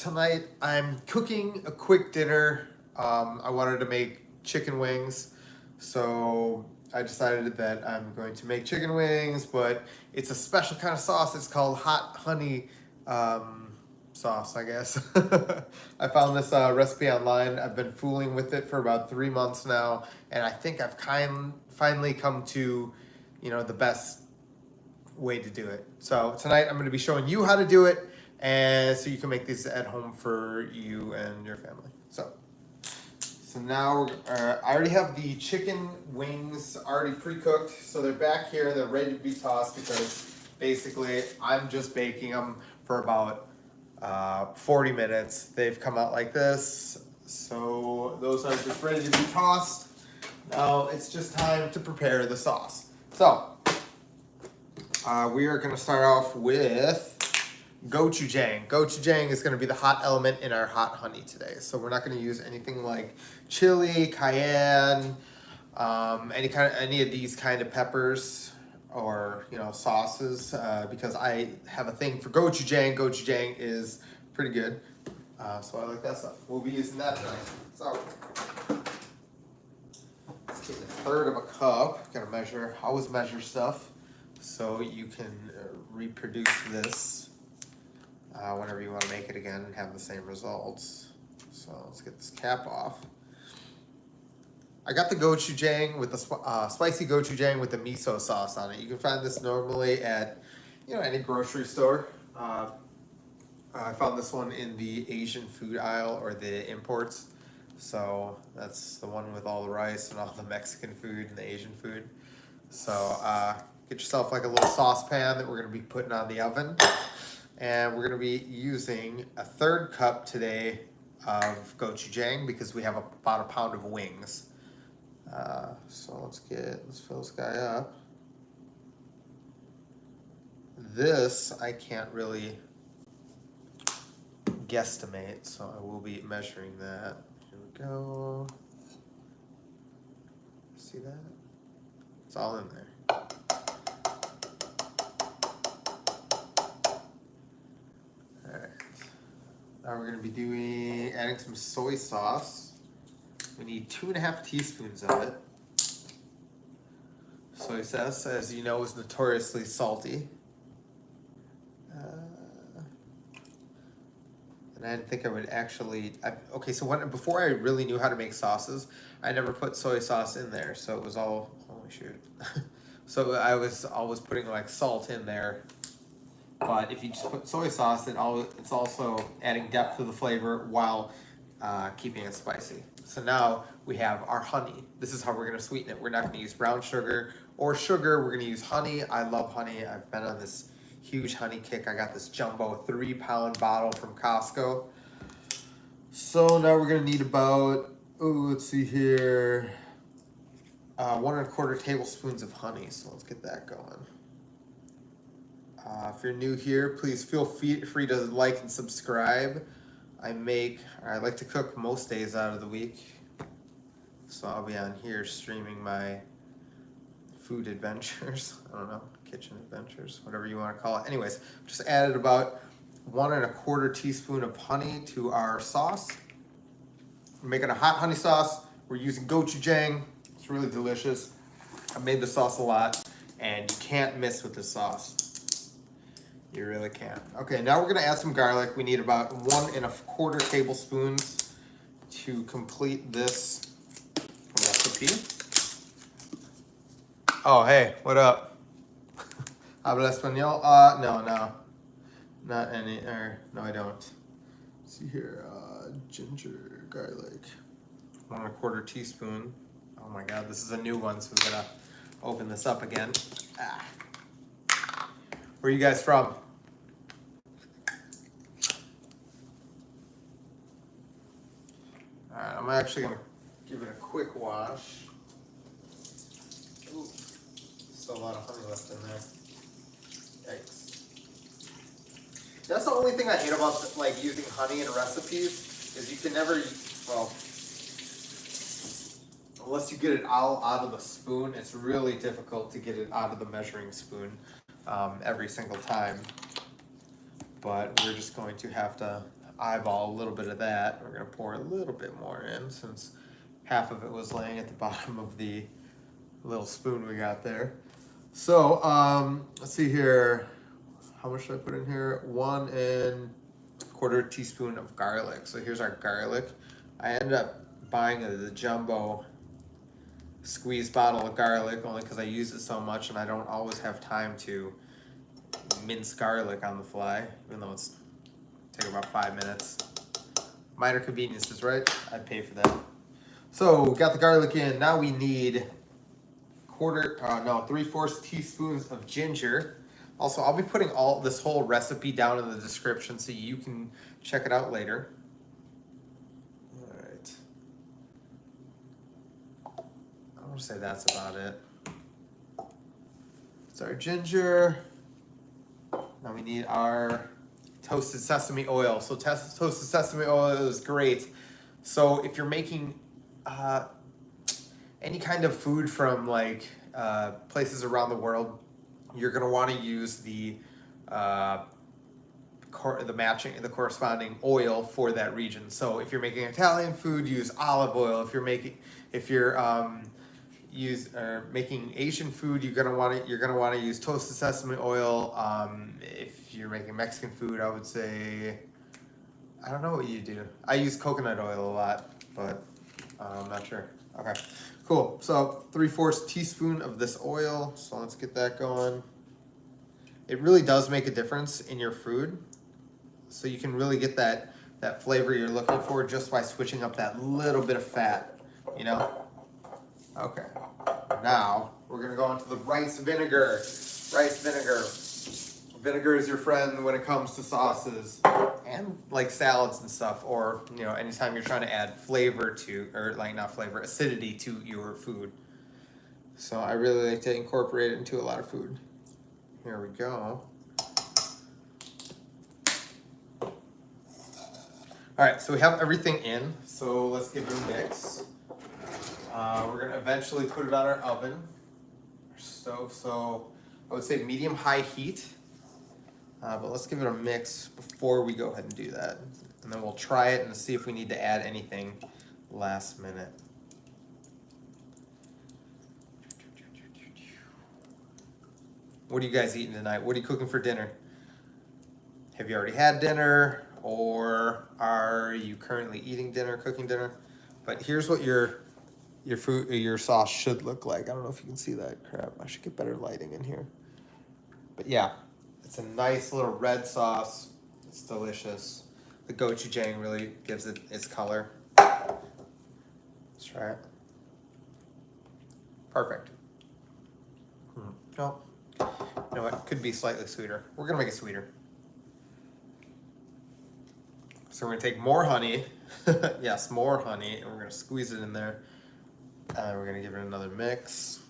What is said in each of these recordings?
Tonight I'm cooking a quick dinner. I wanted to make chicken wings, so I decided that I'm going to make chicken wings, but it's a special kind of sauce. It's called hot honey sauce, I guess. I found this recipe online. I've been fooling with it for about 3 months now, and I think I've finally come to, the best way to do it. So tonight I'm going to be showing you how to do it, and so you can make these at home for you and your family. So now I already have the chicken wings already pre-cooked, so they're back here. They're ready to be tossed because basically I'm just baking them for about 40 minutes. They've come out like this, so those are just ready to be tossed. Now it's just time to prepare the sauce. So we are going to start off with gochujang. Gochujang is going to be the hot element in our hot honey today. So we're not going to use anything like chili, cayenne, any of these kind of peppers or sauces because I have a thing for gochujang. Gochujang is pretty good, so I like that stuff. We'll be using that tonight. So let's take a third of a cup. Got to measure. Always measure stuff so you can reproduce this whenever you want to make it again and have the same results. So let's get this cap off. I got the gochujang with the spicy gochujang with the miso sauce on it. You can find this normally at any grocery store. I found this one in the Asian food aisle or the imports. So that's the one with all the rice and all the Mexican food and the Asian food. So get yourself like a little saucepan that we're going to be putting on the oven. And we're going to be using a third cup today of gochujang because we have about a pound of wings. So let's fill this guy up. This I can't really guesstimate, so I will be measuring that. Here we go. See that? It's all in there. Now we're going to be adding some soy sauce. We need 2.5 teaspoons of it. Soy sauce, as you know, is notoriously salty. And I didn't think I would actually... okay, so before I really knew how to make sauces, I never put soy sauce in there. So it was all... Holy shoot. So I was always putting like salt in there. But if you just put soy sauce, it's also adding depth to the flavor while keeping it spicy. So now we have our honey. This is how we're going to sweeten it. We're not going to use brown sugar or sugar. We're going to use honey. I love honey. I've been on this huge honey kick. I got this jumbo 3-pound bottle from Costco. So now we're going to need about, let's see here, 1¼ tablespoons of honey. So let's get that going. If you're new here, please feel free to like and subscribe. I like to cook most days out of the week. So I'll be on here streaming my food adventures. I don't know, kitchen adventures, whatever you want to call it. Anyways, just added about 1¼ teaspoon of honey to our sauce. We're making a hot honey sauce. We're using gochujang. It's really delicious. I've made the sauce a lot, and you can't miss with this sauce. You really can't. Okay, now we're gonna add some garlic. We need about 1¼ tablespoons to complete this recipe. Oh, hey, what up? Habla español? No, not any, no, I don't. Let's see here, ginger, garlic, 1¼ teaspoon. Oh my God, this is a new one, so we're gonna open this up again. Where are you guys from? Alright, I'm actually going to give it a quick wash. Ooh, still a lot of honey left in there. Yikes. That's the only thing I hate about like using honey in recipes is you can never, well, unless you get it all out of the spoon, it's really difficult to get it out of the measuring spoon every single time. But we're just going to have to eyeball a little bit of that. We're gonna pour a little bit more in since half of it was laying at the bottom of the little spoon we got there. So let's see here. How much should I put in here? 1¼ teaspoon of garlic. So here's our garlic. I ended up buying the jumbo squeeze bottle of garlic only because I use it so much and I don't always have time to mince garlic on the fly, even though it's take about 5 minutes. Minor conveniences, right? I'd pay for that. So got the garlic in. Now we need 3/4 teaspoons of ginger. Also, I'll be putting all this whole recipe down in the description so you can check it out later. All right. I want to say that's about it. It's our ginger. Now we need our toasted sesame oil. So toasted sesame oil is great. So if you're making any kind of food from like places around the world, you're gonna want to use the corresponding oil for that region. So if you're making Italian food, use olive oil. If you're making making Asian food, you're gonna want to use toasted sesame oil. If you're making Mexican food, I would say, I don't know what you do. I use coconut oil a lot, but I'm not sure. Okay, cool. So 3/4 teaspoon of this oil. So let's get that going. It really does make a difference in your food. So you can really get that flavor you're looking for just by switching up that little bit of fat, you know? Okay, now we're gonna go into the rice vinegar. Rice vinegar. Vinegar is your friend when it comes to sauces and like salads and stuff, or you know, anytime you're trying to add flavor to, or like not flavor, acidity to your food. So I really like to incorporate it into a lot of food. Here we go. All right, so we have everything in, so let's give it a mix. We're gonna eventually put it on our oven, our stove, so I would say medium-high heat. But let's give it a mix before we go ahead and do that. And then we'll try it and see if we need to add anything last minute. What are you guys eating tonight? What are you cooking for dinner? Have you already had dinner? Or are you currently eating dinner, cooking dinner? But here's what your sauce should look like. I don't know if you can see that. Crap, I should get better lighting in here. But yeah. It's a nice little red sauce. It's delicious. The gochujang really gives it its color. Let's try it. Perfect. No, you know what? Could be slightly sweeter. We're gonna make it sweeter. So we're gonna take more honey. Yes, more honey, and we're gonna squeeze it in there. And we're gonna give it another mix.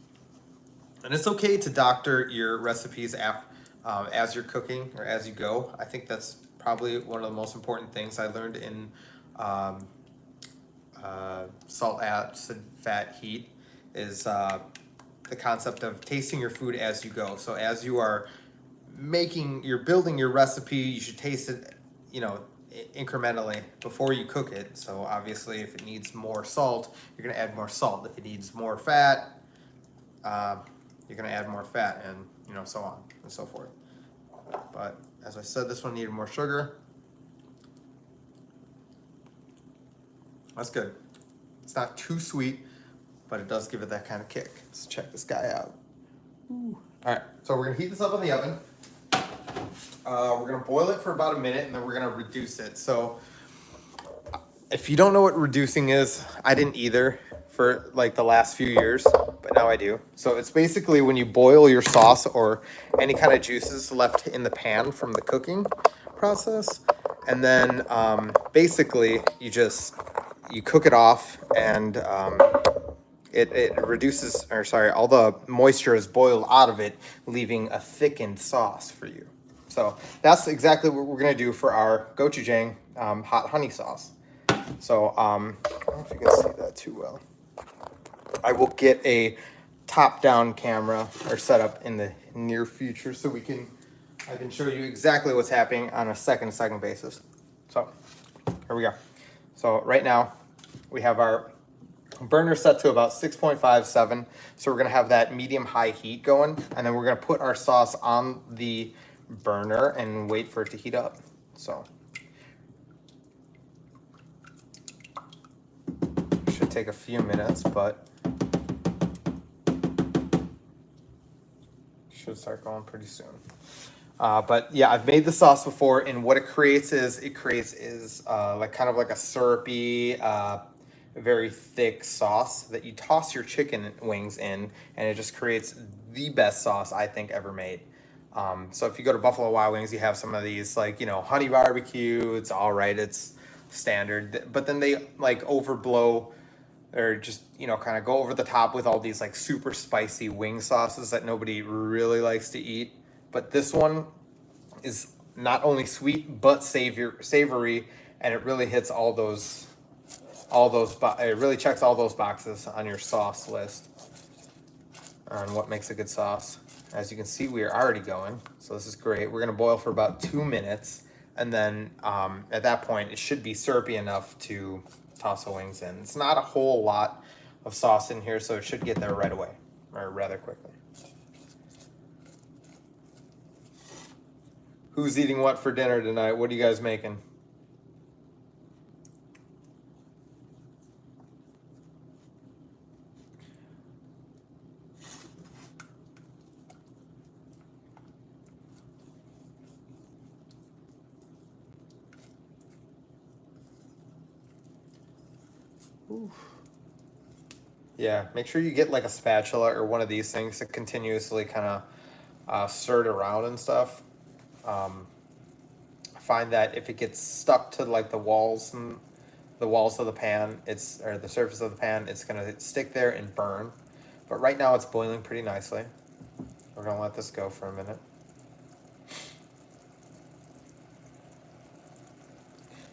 And it's okay to doctor your recipes as you're cooking or as you go. I think that's probably one of the most important things I learned in salt, acid, fat, heat is the concept of tasting your food as you go. So as you are you're building your recipe, you should taste it, you know, incrementally before you cook it. So obviously if it needs more salt, you're gonna add more salt. If it needs more fat, you're gonna add more fat, and you know, so on and so forth. But as I said, this one needed more sugar. That's good. It's not too sweet, but it does give it that kind of kick. Let's check this guy out. Ooh. All right, so we're gonna heat this up in the oven. We're gonna boil it for about a minute, and then we're gonna reduce it. So if you don't know what reducing is, I didn't either for like the last few years, but now I do. So it's basically when you boil your sauce or any kind of juices left in the pan from the cooking process, and then basically you cook it off, and it reduces, or sorry, all the moisture is boiled out of it, leaving a thickened sauce for you. So that's exactly what we're gonna do for our gochujang hot honey sauce. So I don't know if you can see that too well. I will get a top-down camera or setup in the near future so I can show you exactly what's happening on a second basis. So here we go. So right now we have our burner set to about 6.57. So we're gonna have that medium-high heat going, and then we're gonna put our sauce on the burner and wait for it to heat up. So should take a few minutes, but should start going pretty soon. But yeah, I've made the sauce before, and what it creates is like kind of like a syrupy, very thick sauce that you toss your chicken wings in, and it just creates the best sauce I think ever made. So if you go to Buffalo Wild Wings, you have some of these, like, you know, honey barbecue. It's all right, it's standard, but then they like overblow or just, you know, kind of go over the top with all these like super spicy wing sauces that nobody really likes to eat. But this one is not only sweet but savory, and it really hits it really checks all those boxes on your sauce list on what makes a good sauce. As you can see, we are already going, so this is great. We're gonna boil for about 2 minutes, and then at that point, it should be syrupy enough to toss the wings in. It's not a whole lot of sauce in here, so it should get there right away, or rather quickly. Who's eating what for dinner tonight? What are you guys making? Oof. Yeah, make sure you get like a spatula or one of these things to continuously kind of stir it around and stuff. I find that if it gets stuck to like the walls of the pan, or the surface of the pan, it's gonna stick there and burn. But right now it's boiling pretty nicely. We're gonna let this go for a minute.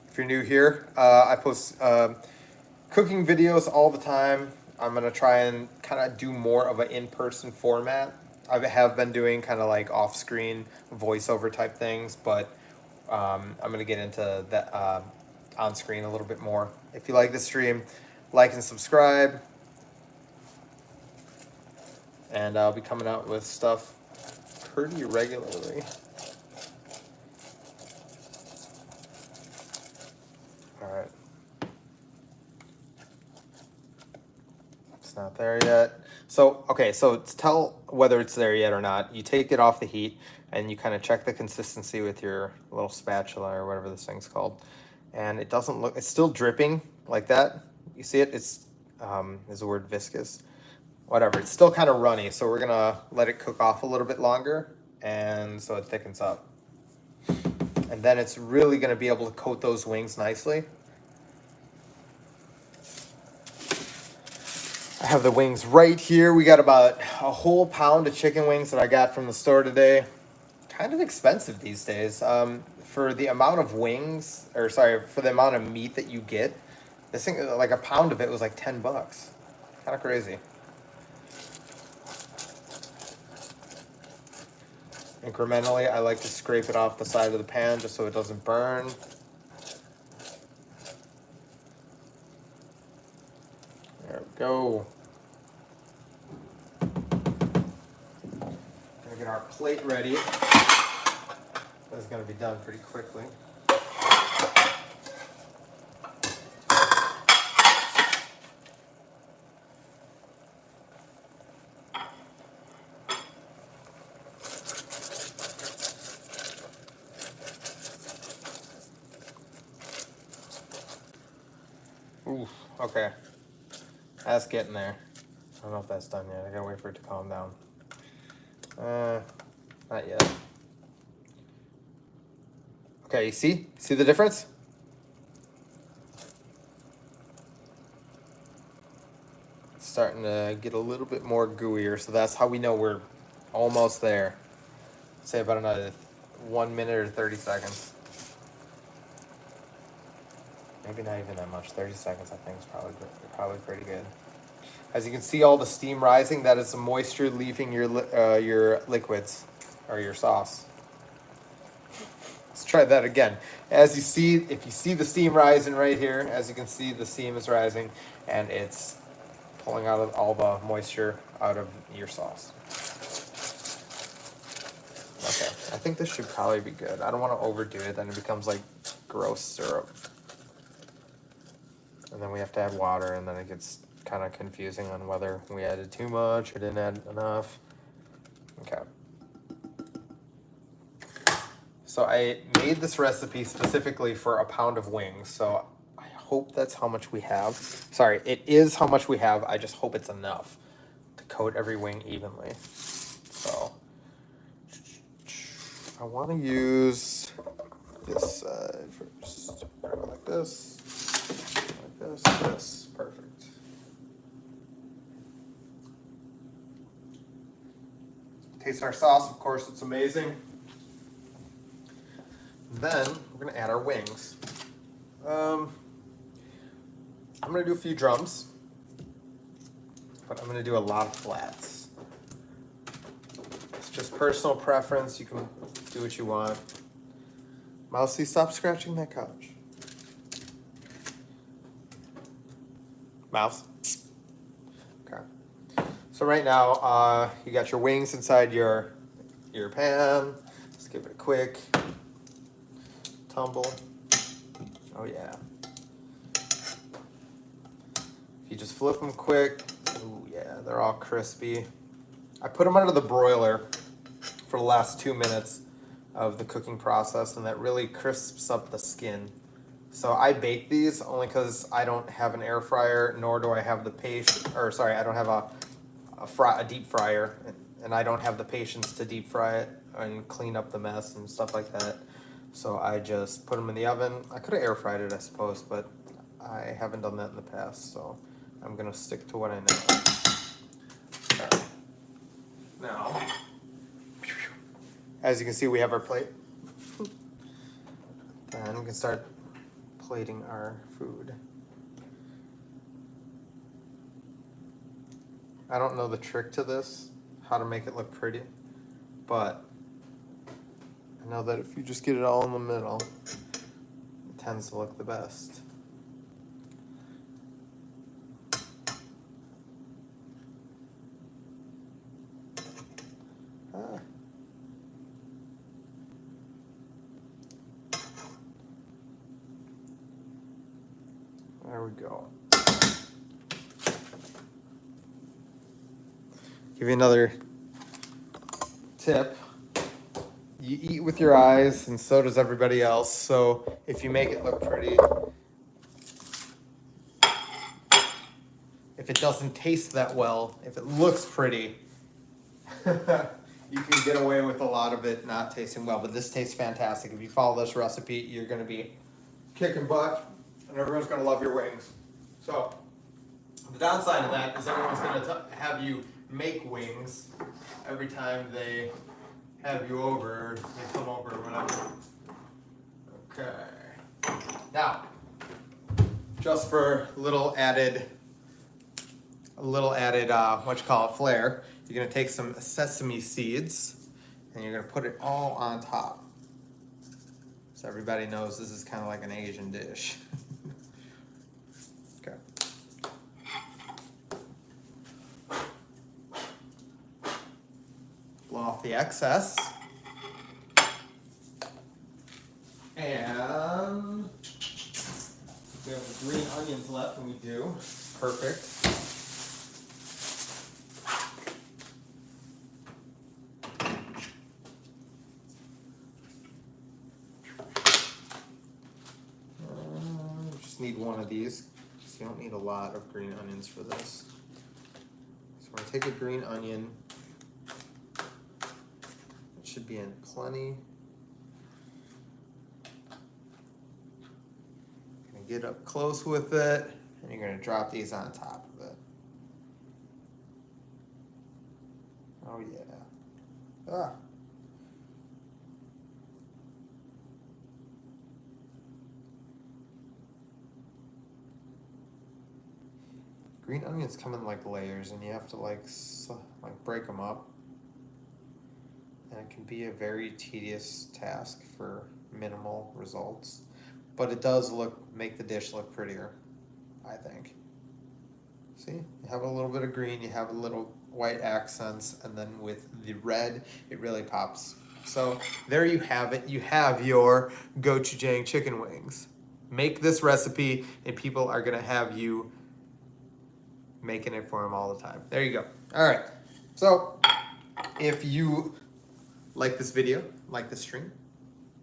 If you're new here, I post cooking videos all the time. I'm gonna try and kind of do more of an in-person format. I have been doing kind of like off-screen voiceover type things, but I'm gonna get into that on screen a little bit more. If you like this stream, like and subscribe, and I'll be coming out with stuff pretty regularly. All right. It's not there yet. So, okay, so to tell whether it's there yet or not, you take it off the heat and you kind of check the consistency with your little spatula or whatever this thing's called. And it doesn't look, it's still dripping like that. You see it? It's, is the word viscous? Whatever, it's still kind of runny. So we're gonna let it cook off a little bit longer, and so it thickens up. And then it's really gonna be able to coat those wings nicely. I have the wings right here. We got about a whole pound of chicken wings that I got from the store today. Kind of expensive these days. For the amount of wings, or sorry, for the amount of meat that you get, this thing, like a pound of it was like 10 bucks. Kind of crazy. Incrementally, I like to scrape it off the side of the pan just so it doesn't burn. There we go. Gonna get our plate ready. This is gonna be done pretty quickly. Oof, okay. That's getting there. I don't know if that's done yet. I gotta wait for it to calm down. Not yet. Okay, you see? See the difference? It's starting to get a little bit more gooier, so that's how we know we're almost there. Say about another 1 minute or 30 seconds. Maybe not even that much. 30 seconds, I think, is probably pretty good. As you can see, all the steam rising, that is the moisture leaving your liquids or your sauce. Let's try try that again. As you see, if you see the steam rising right here, as you can see, the steam is rising, and it's pulling out of all the moisture out of your sauce. Okay, I think this should probably be good. I don't want to overdo it, then it becomes like gross syrup. And then we have to add water, and then it gets kind of confusing on whether we added too much or didn't add enough. Okay. So I made this recipe specifically for a pound of wings, so I hope that's how much we have. Sorry, it is how much we have. I just hope it's enough to coat every wing evenly. So I want to use this side first. Like this, this. Perfect. Taste our sauce, of course, it's amazing. Then we're gonna add our wings. I'm gonna do a few drums, but I'm gonna do a lot of flats. It's just personal preference. You can do what you want. Mousy, stop scratching that couch. Mouse. Okay. So right now, you got your wings inside your pan. Let's give it a quick tumble. Oh yeah. If you just flip them quick, ooh yeah, they're all crispy. I put them under the broiler for the last 2 minutes of the cooking process, and that really crisps up the skin. So I bake these only because I don't have an air fryer, nor do I have the patience, or sorry, I don't have a deep fryer, and I don't have the patience to deep fry it and clean up the mess and stuff like that. So I just put them in the oven. I could have air fried it, I suppose, but I haven't done that in the past, so I'm gonna stick to what I know. Okay. Now, as you can see, we have our plate. And we can start plating our food. I don't know the trick to this, how to make it look pretty, but I know that if you just get it all in the middle, it tends to look the best. There we go. Give you another tip. You eat with your eyes, and so does everybody else. So if you make it look pretty, if it doesn't taste that well, if it looks pretty, you can get away with a lot of it not tasting well. But this tastes fantastic. If you follow this recipe, you're going to be kicking butt, and everyone's going to love your wings. So the downside of that is everyone's going to have you make wings every time they have you over, or they come over, or whatever. Okay. Now, just for a little added, what you call it, flair, you're gonna take some sesame seeds, and you're gonna put it all on top. So everybody knows this is kind of like an Asian dish. Okay. Blow off the excess. And we have the green onions left, and we do. Perfect. Just need one of these, so you don't need a lot of green onions for this. So we're gonna take a green onion. It should be in plenty. Get up close with it, and you're going to drop these on top of it. Oh yeah. Ah. Green onions come in like layers, and you have to like break them up. And it can be a very tedious task for minimal results, but it does make the dish look prettier, I think. See, you have a little bit of green, you have a little white accents, and then with the red, it really pops. So there you have it. You have your gochujang chicken wings. Make this recipe, and people are gonna have you making it for them all the time. There you go. All right. So if you like this video, like this stream,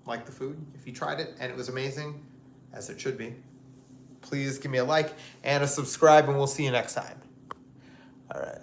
like the food, if you tried it and it was amazing, as it should be, please give me a like and a subscribe, and we'll see you next time. All right.